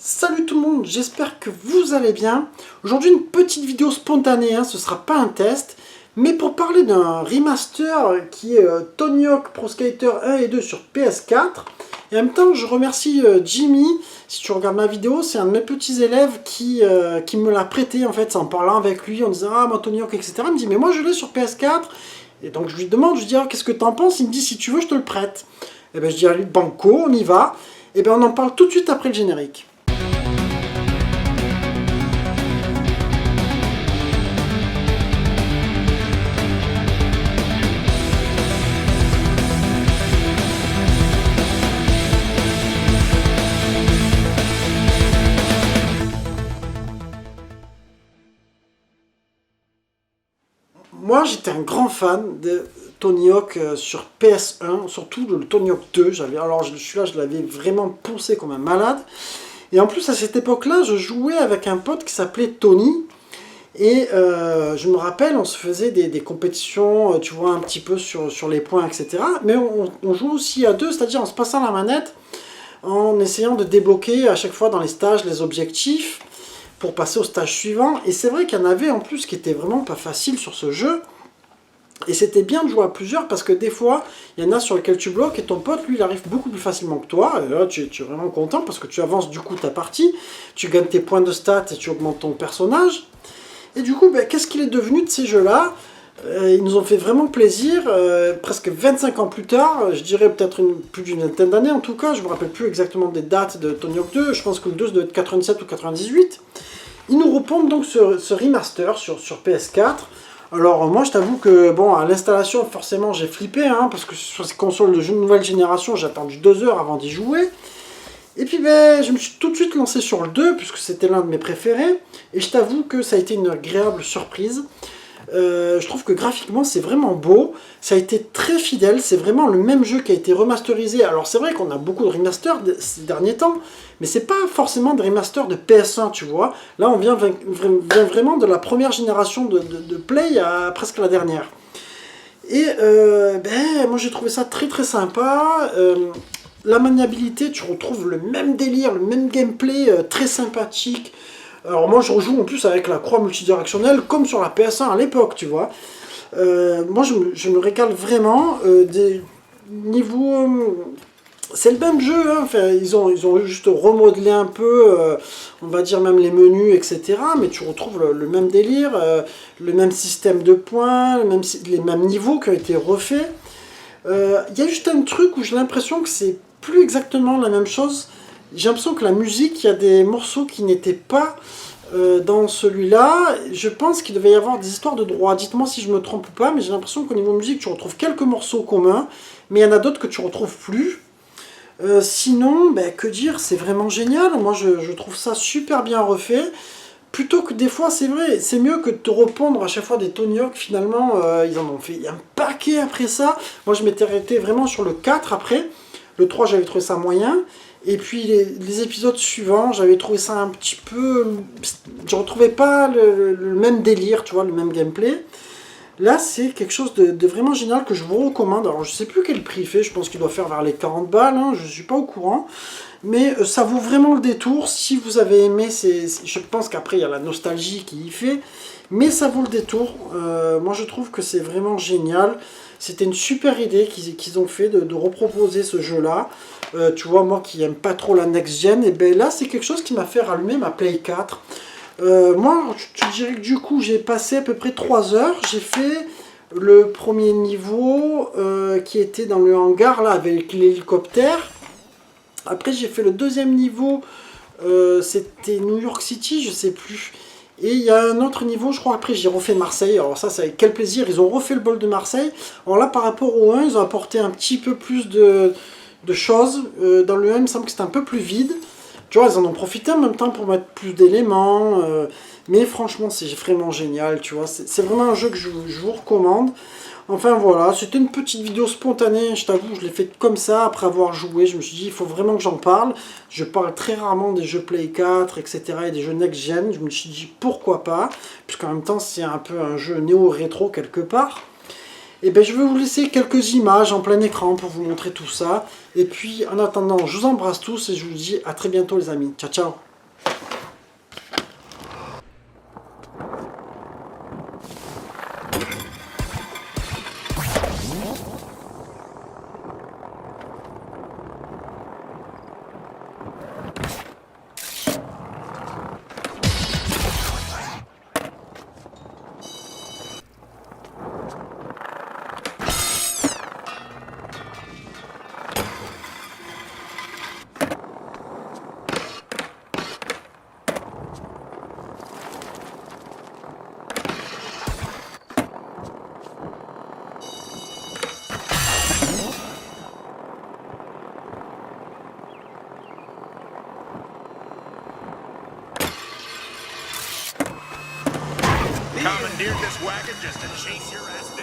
Salut tout le monde, j'espère que vous allez bien. Aujourd'hui une petite vidéo spontanée, ce ne sera pas un test, mais pour parler d'un remaster qui est Tony Hawk Pro Skater 1 et 2 sur PS4. Et en même temps je remercie Jimmy, si tu regardes ma vidéo, c'est un de mes petits élèves qui me l'a prêté en fait, en parlant avec lui, en disant ah moi Tony Hawk etc. Il me dit mais moi je l'ai sur PS4. Et donc je lui demande, je lui dis ah, qu'est-ce que t'en penses? Il me dit si tu veux je te le prête. Et ben je dis à lui banco, on y va. Et ben on en parle tout de suite après le générique. Moi, j'étais un grand fan de Tony Hawk sur PS1, surtout le Tony Hawk 2. Alors celui-là, je l'avais vraiment poussé comme un malade. Et en plus, à cette époque-là, je jouais avec un pote qui s'appelait Tony. Et je me rappelle, on se faisait des compétitions, tu vois, un petit peu sur les points, etc. Mais on joue aussi à deux, c'est-à-dire en se passant la manette, en essayant de débloquer à chaque fois dans les stages les objectifs pour passer au stage suivant. Et c'est vrai qu'il y en avait en plus qui était vraiment pas facile sur ce jeu. Et c'était bien de jouer à plusieurs parce que des fois, il y en a sur lesquels tu bloques et ton pote, lui, il arrive beaucoup plus facilement que toi. Et là, tu es vraiment content parce que tu avances du coup ta partie, tu gagnes tes points de stats et tu augmentes ton personnage. Et du coup, qu'est-ce qu'il est devenu de ces jeux-là? Ils nous ont fait vraiment plaisir, presque 25 ans plus tard, je dirais peut-être plus d'une vingtaine d'années en tout cas, je ne me rappelle plus exactement des dates de Tony Hawk 2, je pense que le 2 doit être 97 ou 98. Ils nous repompent donc ce remaster sur PS4. Alors moi je t'avoue que bon, à l'installation forcément j'ai flippé, parce que sur ces consoles de jeux de nouvelle génération j'ai attendu 2 heures avant d'y jouer. Et puis je me suis tout de suite lancé sur le 2 puisque c'était l'un de mes préférés. Et je t'avoue que ça a été une agréable surprise. Je trouve que graphiquement c'est vraiment beau, ça a été très fidèle, c'est vraiment le même jeu qui a été remasterisé. Alors c'est vrai qu'on a beaucoup de remasters ces derniers temps, mais c'est pas forcément des remasters de PS1, tu vois. Là on vient vraiment de la première génération de Play à presque la dernière. Et moi j'ai trouvé ça très très sympa. La maniabilité, tu retrouves le même délire, le même gameplay très sympathique. Alors moi je rejoue en plus avec la croix multidirectionnelle comme sur la PS1 à l'époque, tu vois. Moi je me régale vraiment. Des niveaux... c'est le même jeu, enfin, ils ont juste remodelé un peu, on va dire même les menus, etc. Mais tu retrouves le même délire, le même système de points, les mêmes niveaux qui ont été refaits. Il y a juste un truc où j'ai l'impression que c'est plus exactement la même chose. J'ai l'impression que la musique, il y a des morceaux qui n'étaient pas dans celui-là. Je pense qu'il devait y avoir des histoires de droit. Dites-moi si je me trompe ou pas, mais j'ai l'impression qu'au niveau musique, tu retrouves quelques morceaux communs, mais il y en a d'autres que tu retrouves plus. Sinon, que dire, c'est vraiment génial. Moi, je trouve ça super bien refait. Plutôt que des fois, c'est vrai, c'est mieux que de te repondre à chaque fois des Tony Hawk. Finalement, ils en ont fait un paquet après ça. Moi, je m'étais arrêté vraiment sur le 4 après. Le 3, j'avais trouvé ça moyen. Et puis les épisodes suivants, j'avais trouvé ça un petit peu... Je retrouvais pas le même délire, tu vois, le même gameplay. Là, c'est quelque chose de vraiment génial que je vous recommande. Alors, je sais plus quel prix il fait, je pense qu'il doit faire vers les 40 balles, je suis pas au courant. Mais ça vaut vraiment le détour. Si vous avez aimé, je pense qu'après, il y a la nostalgie qui y fait. Mais ça vaut le détour. Moi, je trouve que c'est vraiment génial. C'était une super idée qu'ils ont fait de reproposer ce jeu-là. Tu vois, moi qui aime pas trop la next-gen, et ben là, c'est quelque chose qui m'a fait rallumer ma Play 4. Moi, je dirais que du coup, j'ai passé à peu près 3 heures. J'ai fait le premier niveau qui était dans le hangar, là, avec l'hélicoptère. Après, j'ai fait le deuxième niveau, c'était New York City, je sais plus. Et il y a un autre niveau, je crois, après j'ai refait Marseille. Alors ça avec quel plaisir, ils ont refait le bol de Marseille. Alors là, par rapport au 1, ils ont apporté un petit peu plus de choses. Dans le 1, il me semble que c'était un peu plus vide. Tu vois, ils en ont profité en même temps pour mettre plus d'éléments. Mais franchement, c'est vraiment génial, tu vois. C'est vraiment un jeu que je vous recommande. Enfin voilà, c'était une petite vidéo spontanée, je t'avoue, je l'ai faite comme ça, après avoir joué, je me suis dit, il faut vraiment que j'en parle. Je parle très rarement des jeux Play 4, etc. et des jeux next-gen, je me suis dit, pourquoi pas, puisqu'en même temps, c'est un peu un jeu néo-rétro quelque part. Et je vais vous laisser quelques images en plein écran pour vous montrer tout ça. Et puis, en attendant, je vous embrasse tous et je vous dis à très bientôt les amis. Ciao, ciao. commandeered this wagon just to chase your ass.